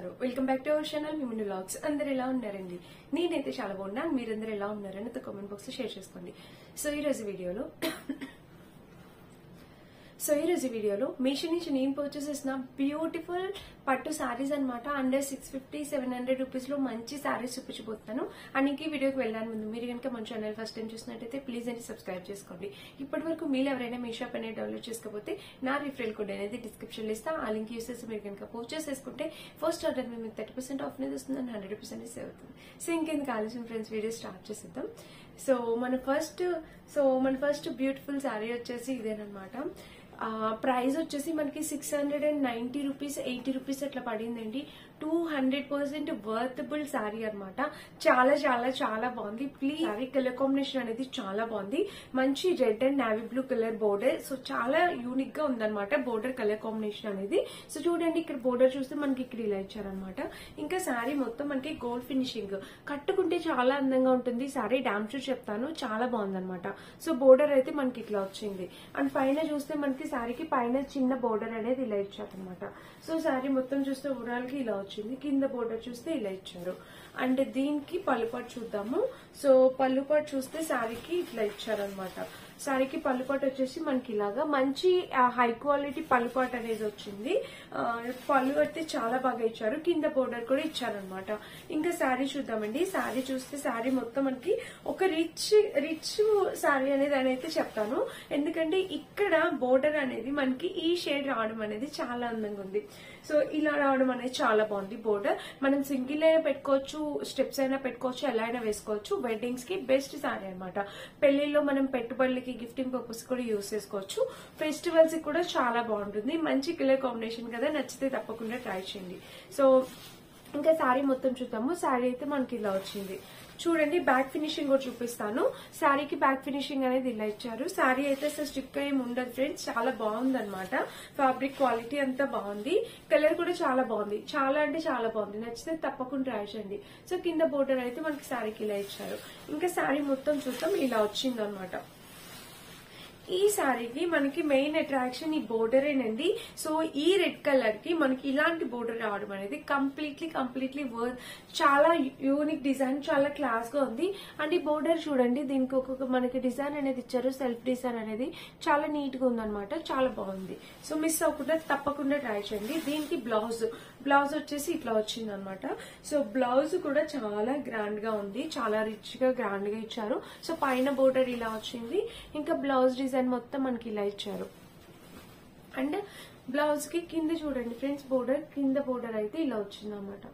నమస్కారం welcome back to our channel Mimini vlogs. అందరు ఎలా ఉన్నారండి? నేనైతే చాలా బాగున్నాను. మీరందరూ ఎలా ఉన్నారని కామెంట్ బాక్స్ లో షేర్ చేసుకోండి. సో ఈ రోజు వీడియోలో మీషో నుంచి నేను పర్చేస్ చేసిన బ్యూటిఫుల్ పట్టు సారీస్ అన్నమాట. అండర్ 650-700 రూపీస్ లో మంచి సారీస్ చూపించబోతున్నాను. అండ్ ఇంక ఈ వీడియోకి వెళ్ళడానికి ముందు మీరు కనుక మన ఛానల్ ఫస్ట్ టైం చూసినట్టయితే ప్లీజ్ అని సబ్స్క్రైబ్ చేసుకోండి. ఇప్పటి వరకు మీరు ఎవరైనా మీషో యాప్ అనేది డౌన్లోడ్ చేసుకోకపోతే నా రిఫరల్ కోడ్ అనేది డిస్క్రిప్షన్ లో ఇస్తా. ఆ లింక్ యూస్ చేసి మీరు కనుక పర్చేస్ చేసుకుంటే ఫస్ట్ ఆర్డర్ మీకు 30% ఆఫ్ అనేది వస్తుంది అండ్ 100% సేవ్ అవుతుంది. సో ఇంకెందుకు ఆలోచన ఫ్రెండ్స్, వీడియో స్టార్ట్ చేసేద్దాం. సో మన ఫస్ట్ బ్యూటిఫుల్ సారీ వచ్చేసి ఇదేనమాట. ప్రైస్ వచ్చేసి మనకి 690 రూపీస్ 80 రూపీస్ అట్లా పడిందండి. 200% వర్తబుల్ శారీ అనమాట. చాలా చాలా చాలా బాగుంది. ప్లీజ్ శారీ కలర్ కాంబినేషన్ అనేది చాలా బాగుంది. మంచి red and navy blue colour border. So చాలా యూనిక్ గా ఉందన్నమాట బోర్డర్ కలర్ కాంబినేషన్ అనేది. సో చూడండి, ఇక్కడ బోర్డర్ చూస్తే మనకి ఇక్కడ ఇలా ఇచ్చారనమాట. ఇంకా శారీ మొత్తం మనకి గోల్డ్ ఫినిషింగ్, కట్టుకుంటే చాలా అందంగా ఉంటుంది శారీ. డామ్ షూర్ చెప్తాను, చాలా బాగుందన్నమాట. సో బోర్డర్ అయితే మనకి ఇట్లా వచ్చింది. అండ్ పైన చూస్తే మనకి శారీకి పైన చిన్న బోర్డర్ అనేది ఇలా ఇచ్చారనమాట. సో శారీ మొత్తం చూస్తే ఓవరాల్ గా ఇలా వచ్చింది. కింద బోర్డర్ చూస్తే ఇలా ఇచ్చారు. అండ్ దీనికి పళ్ళుపాటు చూద్దాము. సో పళ్ళుపాటు చూస్తే శారీకి ఇట్లా ఇచ్చారనమాట. శారీకి పళ్ళుపాటు వచ్చేసి మనకి ఇలాగా మంచి హై క్వాలిటీ పళ్ళుపాటు అనేది వచ్చింది. పళ్ళు అయితే చాలా బాగా ఇచ్చారు. కింద బోర్డర్ కూడా ఇచ్చారనమాట. ఇంకా శారీ చూద్దామండి. శారీ చూస్తే శారీ మొత్తం మనకి ఒక రిచ్ శారీ అనేది అయితే చెప్తాను. ఎందుకంటే ఇక్కడ బోర్డర్ అనేది మనకి ఈ షేడ్ రావడం అనేది చాలా అందంగా ఉంది. సో ఇలా రావడం అనేది చాలా బాగుంది. బోర్డర్ మనం సింగిల్ అయినా పెట్టుకోవచ్చు, స్టెప్స్ అయినా పెట్టుకోవచ్చు, ఎలా అయినా వేసుకోవచ్చు. వెడ్డింగ్స్ కి బెస్ట్ శారీ అనమాట. పెళ్లిలో మనం పెట్టుబడులకి గిఫ్టింగ్ పర్పస్ కూడా యూజ్ చేసుకోవచ్చు. ఫెస్టివల్స్ కి కూడా చాలా బాగుంటుంది. మంచి కలర్ కాంబినేషన్ కదా, నచ్చితే తప్పకుండా ట్రై చేయండి. సో ఇంకా శారీ మొత్తం చూద్దాము. శారీ అయితే మనకి ఇలా వచ్చింది. చూడండి, బ్యాక్ ఫినిషింగ్ కూడా చూపిస్తాను. శారీకి బ్యాక్ ఫినిషింగ్ అనేది ఇలా ఇచ్చారు. శారీ అయితే అసలు స్టిక్ ఏమి ఉండదు ఫ్రెండ్స్. చాలా బాగుంది అనమాట. ఫ్యాబ్రిక్ క్వాలిటీ అంతా బాగుంది. కలర్ కూడా చాలా బాగుంది. చాలా అంటే చాలా బాగుంది. నచ్చితే తప్పకుండా ట్రై చేయండి. సో కింద బోర్డర్ అయితే మనకి శారీకి ఇలా ఇచ్చారు. ఇంకా శారీ మొత్తం చూద్దాం. ఇలా వచ్చింది అనమాట. ఈ శారీకి మనకి మెయిన్ అట్రాక్షన్ ఈ బోర్డరేనండి. సో ఈ రెడ్ కలర్ కి మనకి ఇలాంటి బోర్డర్ రావడం అనేది కంప్లీట్లీ చాలా యూనిక్ డిజైన్, చాలా క్లాస్ గా ఉంది. అండ్ ఈ బోర్డర్ చూడండి, దీనికి ఒక్కొక్క మనకి డిజైన్ అనేది ఇచ్చారు. సెల్ఫ్ డిజైన్ అనేది చాలా నీట్ గా ఉందన్నమాట. చాలా బాగుంది. సో మిస్ అవ్వకుండా తప్పకుండా ట్రై చేయండి. దీనికి బ్లౌజ్ వచ్చేసి ఇట్లా వచ్చింది అనమాట. సో బ్లౌజ్ కూడా చాలా గ్రాండ్ గా ఉంది. చాలా రిచ్ గా గ్రాండ్ గా ఇచ్చారు. సో పైన బోర్డర్ ఇలా వచ్చింది. ఇంకా బ్లౌజ్ డిజైన్ మొత్తం మనకి ఇలా ఇచ్చారు. అండ్ బ్లౌజ్ కి కింద చూడండి ఫ్రెండ్స్, కింద బోర్డర్ అయితే ఇలా వచ్చింది అనమాట.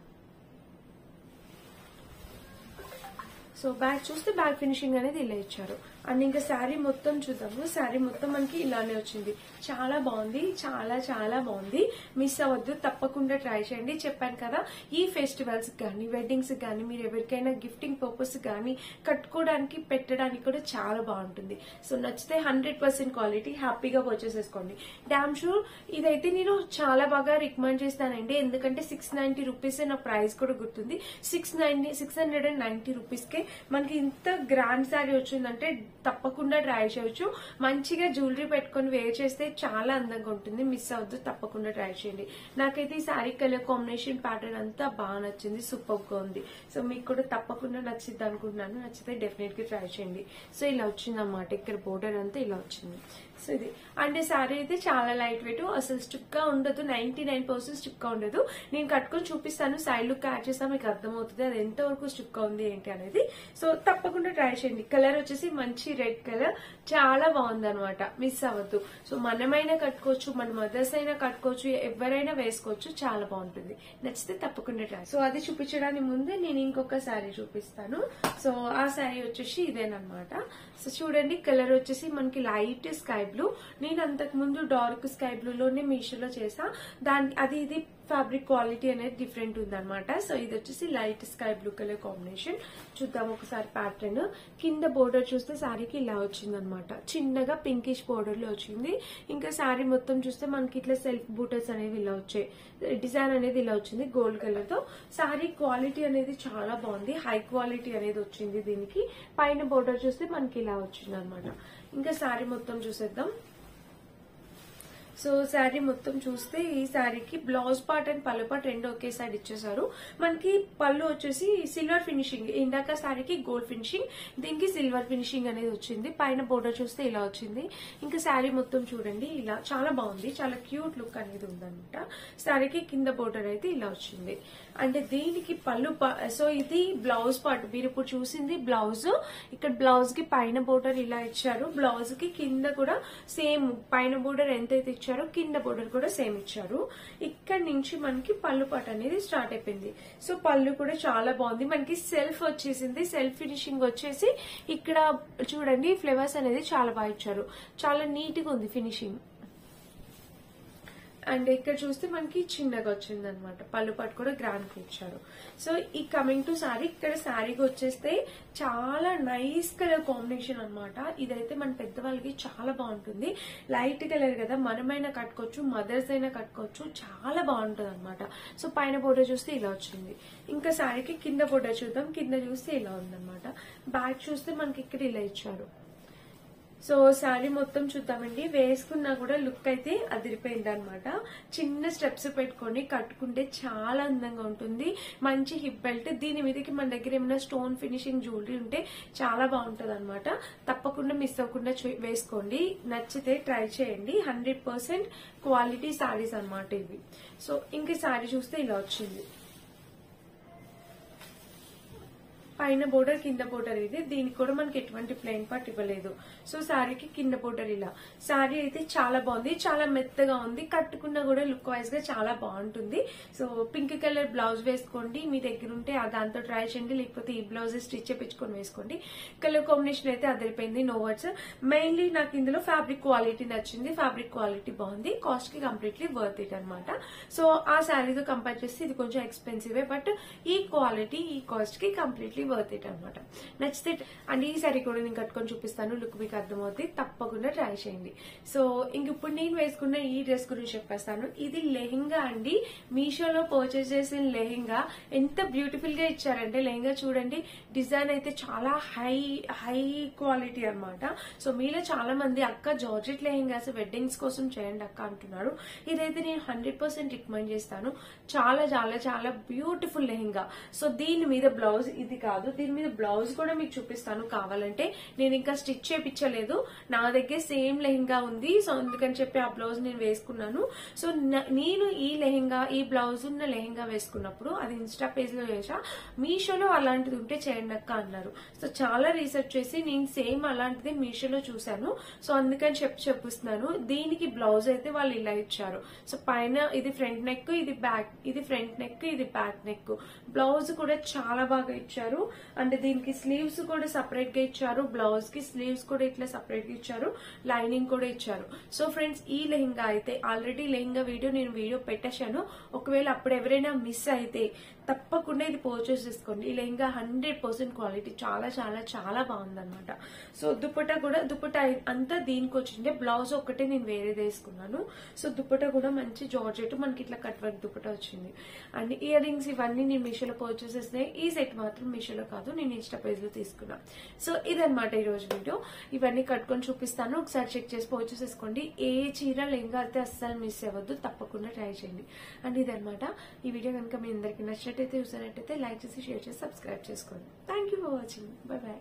సో బ్యాక్ చూస్తే బ్యాక్ ఫినిషింగ్ అనేది ఇలా ఇచ్చారు. అండ్ ఇంకా శారీ మొత్తం చూద్దాము. శారీ మొత్తం మనకి ఇలానే వచ్చింది. చాలా బాగుంది. చాలా చాలా బాగుంది. మిస్ అవ్వద్దు, తప్పకుండా ట్రై చేయండి. చెప్పాను కదా, ఈ ఫెస్టివల్స్ కానీ వెడ్డింగ్స్ కానీ మీరు ఎవరికైనా గిఫ్టింగ్ పర్పస్ కానీ కట్టుకోవడానికి పెట్టడానికి కూడా చాలా బాగుంటుంది. సో నచ్చితే 100% క్వాలిటీ హ్యాపీగా పర్చేస్ చేసుకోండి. డామ్ షూర్ ఇదైతే నేను చాలా బాగా రికమెండ్ చేస్తానండి. ఎందుకంటే 690 రూపీస్ నా ప్రైస్ కూడా గుర్తుంది. 690 రూపీస్ కే మనకి ఇంత గ్రాండ్ శారీ వచ్చిందంటే తప్పకుండా ట్రై చేయొచ్చు. మంచిగా జ్యువెలరీ పెట్టుకుని వేర్ చేస్తే చాలా అందంగా ఉంటుంది. మిస్ అవ్వద్దు, తప్పకుండా ట్రై చేయండి. నాకైతే ఈ శారీ కలర్ కాంబినేషన్ ప్యాటర్న్ అంతా బాగా నచ్చింది. సూపర్ గా ఉంది. సో మీకు కూడా తప్పకుండా నచ్చింది అనుకుంటున్నాను. నచ్చితే డెఫినెట్ గా ట్రై చేయండి. సో ఇలా వచ్చింది అన్నమాట. ఇక్కడ బోర్డర్ అంతా ఇలా వచ్చింది. సో ఇది అంటే శారీ అయితే చాలా లైట్ వెయిట్, అసలు స్టిక్ గా ఉండదు. 99% స్టిక్ గా ఉండదు. నేను కట్టుకొని చూపిస్తాను, సైడ్ లుక్ యాడ్ చేస్తాను, మీకు అర్థమవుతుంది అది ఎంతవరకు స్టిక్ గా ఉంది ఏంటి అనేది. సో తప్పకుండా ట్రై చేయండి. కలర్ వచ్చేసి మంచి రెడ్ కలర్, చాలా బాగుంది అనమాట. మిస్ అవ్వద్దు. సో మనమైనా కట్టుకోవచ్చు, మన మదర్స్ అయినా కట్టుకోవచ్చు, ఎవరైనా వేసుకోవచ్చు. చాలా బాగుంటుంది. నచ్చితే తప్పకుండా ట్రై. సో అది చూపించడానికి ముందే నేను ఇంకొక శారీ చూపిస్తాను. సో ఆ శారీ వచ్చేసి ఇదేనమాట. సో చూడండి, కలర్ వచ్చేసి మనకి లైట్ స్కై బ్లూ. నేను అంతకు ముందు డార్క్ స్కై బ్లూ లోనే మీషోలో చేసా. ఇది ఫ్యాబ్రిక్ క్వాలిటీ అనేది డిఫరెంట్ ఉందన్నమాట. సో ఇది వచ్చేసి light sky blue colour combination. చూద్దాం ఒకసారి ప్యాటర్న్. కింద బోర్డర్ చూస్తే శారీకి ఇలా వచ్చిందనమాట. చిన్నగా పింకిష్ బోర్డర్ లో వచ్చింది. ఇంకా శారీ మొత్తం చూస్తే మనకి ఇట్లా సెల్ఫ్ బూటర్స్ అనేవి ఇలా వచ్చాయి. డిజైన్ అనేది ఇలా వచ్చింది గోల్డ్ కలర్ తో. శారీ క్వాలిటీ అనేది చాలా బాగుంది. హై క్వాలిటీ అనేది వచ్చింది దీనికి. పైన బోర్డర్ చూస్తే మనకి ఇలా వచ్చింది అనమాట. ఇంకా శారీ మొత్తం చూసేద్దాం. సో శారీ మొత్తం చూస్తే ఈ శారీకి బ్లౌజ్ పార్ట్ అండ్ పళ్ళు పార్ట్ రెండు ఒకే సైడ్ ఇచ్చేసారు. మనకి పళ్ళు వచ్చేసి సిల్వర్ ఫినిషింగ్, ఇందాక శారీకి గోల్డ్ ఫినిషింగ్, దీనికి సిల్వర్ ఫినిషింగ్ అనేది వచ్చింది. పైన బోర్డర్ చూస్తే ఇలా వచ్చింది. ఇంకా శారీ మొత్తం చూడండి, ఇలా చాలా బాగుంది, చాలా క్యూట్ లుక్ అనేది ఉందన్నమాట. శారీకి కింద బోర్డర్ అయితే ఇలా వచ్చింది. అంటే దీనికి పళ్ళు సో ఇది బ్లౌజ్ పార్ట్, మీరు ఇప్పుడు చూసింది బ్లౌజ్. ఇక్కడ బ్లౌజ్ కి పైన బోర్డర్ ఇలా ఇచ్చారు, బ్లౌజ్ కి కింద కూడా సేమ్ పైన బోర్డర్ ఎంతైతే ఇచ్చారో కింద బోర్డర్ కూడా సేమ్ ఇచ్చారు. ఇక్కడ నుంచి మనకి పళ్ళు పార్ట్ అనేది స్టార్ట్ అయిపోయింది. సో పళ్ళు కూడా చాలా బాగుంది, మనకి సెల్ఫ్ వచ్చేసింది, సెల్ఫ్ ఫినిషింగ్ వచ్చేసి ఇక్కడ చూడండి ఫ్లవర్స్ అనేది చాలా బాగా ఇచ్చారు, చాలా నీట్ గా ఉంది ఫినిషింగ్. అండ్ ఇక్కడ చూస్తే మనకి చిన్నగా వచ్చింది అనమాట, పళ్ళు పాటు కూడా గ్రాండ్ గా ఇచ్చారు. సో ఈ కమింగ్ టు శారీ, ఇక్కడ శారీకి వచ్చేస్తే చాలా నైస్ కలర్ కాంబినేషన్ అనమాట. ఇదైతే మన పెద్దవాళ్ళకి చాలా బాగుంటుంది, లైట్ కలర్ కదా, మనమైనా కట్టుకోవచ్చు, మదర్స్ అయినా కట్టుకోవచ్చు, చాలా బాగుంటుంది అనమాట. సో పైన బోర్డర్ చూస్తే ఇలా వచ్చింది. ఇంకా శారీకి కింద బోర్డర్ చూద్దాం, కింద చూస్తే ఇలా ఉందన్నమాట. బ్యాక్ చూస్తే మనకి ఇక్కడ ఇలా ఇచ్చారు. సో శారీ మొత్తం చూద్దామండి, వేసుకున్నా కూడా లుక్ అయితే అదిరిపోయింది అనమాట. చిన్న స్టెప్స్ పెట్టుకొని కట్టుకుంటే చాలా అందంగా ఉంటుంది. మంచి హిప్ బెల్ట్, దీని మీదకి మన దగ్గర ఏమైనా స్టోన్ ఫినిషింగ్ జ్యువెలరీ ఉంటే చాలా బాగుంటది అనమాట. తప్పకుండా మిస్ అవ్వకుండా వేసుకోండి, నచ్చితే ట్రై చేయండి. 100% క్వాలిటీ శారీస్ అనమాట ఇవి. సో ఇంక శారీ చూస్తే ఇలా వచ్చింది, పైన బోర్డర్ కింద బోర్డర్ ఇది, దీనికి కూడా మనకి ఎటువంటి ప్లెయిన్ పార్ట్ ఇవ్వలేదు. సో శారీకి కింద బోర్డర్ ఇలా. శారీ అయితే చాలా బాగుంది, చాలా మెత్తగా ఉంది, కట్టుకున్నా కూడా లుక్ వైజ్ గా చాలా బాగుంటుంది. సో పింక్ కలర్ బ్లౌజ్ వేసుకోండి, మీ దగ్గర ఉంటే దాంతో ట్రై చేయండి, లేకపోతే ఈ బ్లౌజ్ స్టిచ్ చేపించుకొని వేసుకోండి. కలర్ కాంబినేషన్ అయితే అదిరిపోయింది, నో వర్డ్స్. మెయిన్లీ నాకు ఇందులో ఫ్యాబ్రిక్ క్వాలిటీ నచ్చింది, ఫ్యాబ్రిక్ క్వాలిటీ బాగుంది, కాస్ట్ కి కంప్లీట్లీ వర్త్ ఇట్ అనమాట. సో ఆ శారీతో కంపేర్ చేస్తే ఇది కొంచెం ఎక్స్పెన్సివ్, బట్ ఈ క్వాలిటీ ఈ కాస్ట్ కి కంప్లీట్లీ వర్త్ ఇట్ అనమాట. నచ్చితే అండ్ ఈ సారీ కూడా నేను కట్టుకొని చూపిస్తాను, లుక్ మీకు అర్థమవుతుంది, తప్పకుండా ట్రై చేయండి. సో ఇంక ఇప్పుడు నేను వేసుకున్న ఈ డ్రెస్ గురించి చెప్పేస్తాను. ఇది లెహెంగా అండి, మీషోలో పర్చేస్ చేసిన లెహెంగా. ఎంత బ్యూటిఫుల్ గా ఇచ్చారంటే లెహెంగా చూడండి, డిజైన్ అయితే చాలా హై క్వాలిటీ అనమాట. సో మీలో చాలా మంది అక్క జార్జెట్ లెహెంగాస్ వెడ్డింగ్స్ కోసం చేయండి అక్క అంటున్నారు. ఇదైతే నేను 100% రికమెండ్ చేస్తాను, చాలా చాలా చాలా బ్యూటిఫుల్ లెహెంగా. సో దీని మీద బ్లౌజ్ ఇది కాదు, దీని మీద బ్లౌజ్ కూడా మీకు చూపిస్తాను కావాలంటే. నేను ఇంకా స్టిచ్ చేయించలేదు, నా దగ్గర సేమ్ లెహెంగా ఉంది, సో అందుకని చెప్పి ఆ బ్లౌజ్ నేను వేసుకున్నాను. సో నేను ఈ లెహెంగా, ఈ బ్లౌజ్ ఉన్న లెహెంగా వేసుకున్నప్పుడు అది ఇన్స్టా పేజ్ లో వేసా, మీషోలో అలాంటిది ఉంటే చేయండి అక్క అన్నారు. సో చాలా రీసెర్చ్ చేసి నేను సేమ్ అలాంటిది మీషోలో చూసాను, సో అందుకని చెప్పిస్తున్నాను. దీనికి బ్లౌజ్ అయితే వాళ్ళు ఇలా ఇచ్చారు. సో పైన ఇది ఫ్రంట్ నెక్, ఇది బ్యాక్, ఇది ఫ్రంట్ నెక్, ఇది బ్యాక్ నెక్. బ్లౌజ్ కూడా చాలా బాగా ఇచ్చారు. అంటే దీనికి స్లీవ్స్ కూడా సపరేట్ గా ఇచ్చారు, బ్లౌజ్ కి స్లీవ్స్ కూడా ఇట్లా సపరేట్ గా ఇచ్చారు, లైనింగ్ కూడా ఇచ్చారు. సో ఫ్రెండ్స్ ఈ లెహెంగా అయితే ఆల్రెడీ లెహెంగా వీడియో పెట్టేశాను, ఒకవేళ అప్పుడు ఎవరైనా మిస్ అయితే తప్పకుండా ఇది పర్చేస్ చేసుకోండి. ఈ లెహెంగా 100% క్వాలిటీ, చాలా చాలా చాలా బాగుందన్నమాట. సో దుపట్టా అంతా దీనికి వచ్చింది, బ్లౌజ్ ఒక్కటే నేను వేరేది వేసుకున్నాను. సో దుపట్టా కూడా మంచి జార్జెట్, మనకి ఇట్లా కట్ వర్క్ దుపట్టా వచ్చింది. అండ్ ఇయర్ రింగ్స్ ఇవన్నీ నేను మీషోలో పర్చేస్ చేసినాయి. ఈ సెట్ మాత్రం మీషోలో కాదు, నేను ఇన్స్టా పేజ్ లో తీసుకున్నా. సో ఇదన్నమాట ఈ రోజు వీడియో, ఇవన్నీ కట్టుకొని చూపిస్తాను, ఒకసారి చెక్ చేసి పర్చేస్ చేసుకోండి. ఏ చీర లెహంగా అయితే అస్సలు మిస్ అవ్వద్దు, తప్పకుండా ట్రై చేయండి. అండ్ ఇదన్నమాట ఈ వీడియో. కనుక మీ అందరికి నచ్చినట్టయితే చూసినట్టయితే లైక్ చేసి, షేర్ చేసి, సబ్స్క్రైబ్ చేసుకోండి. Thank you for watching, bye bye.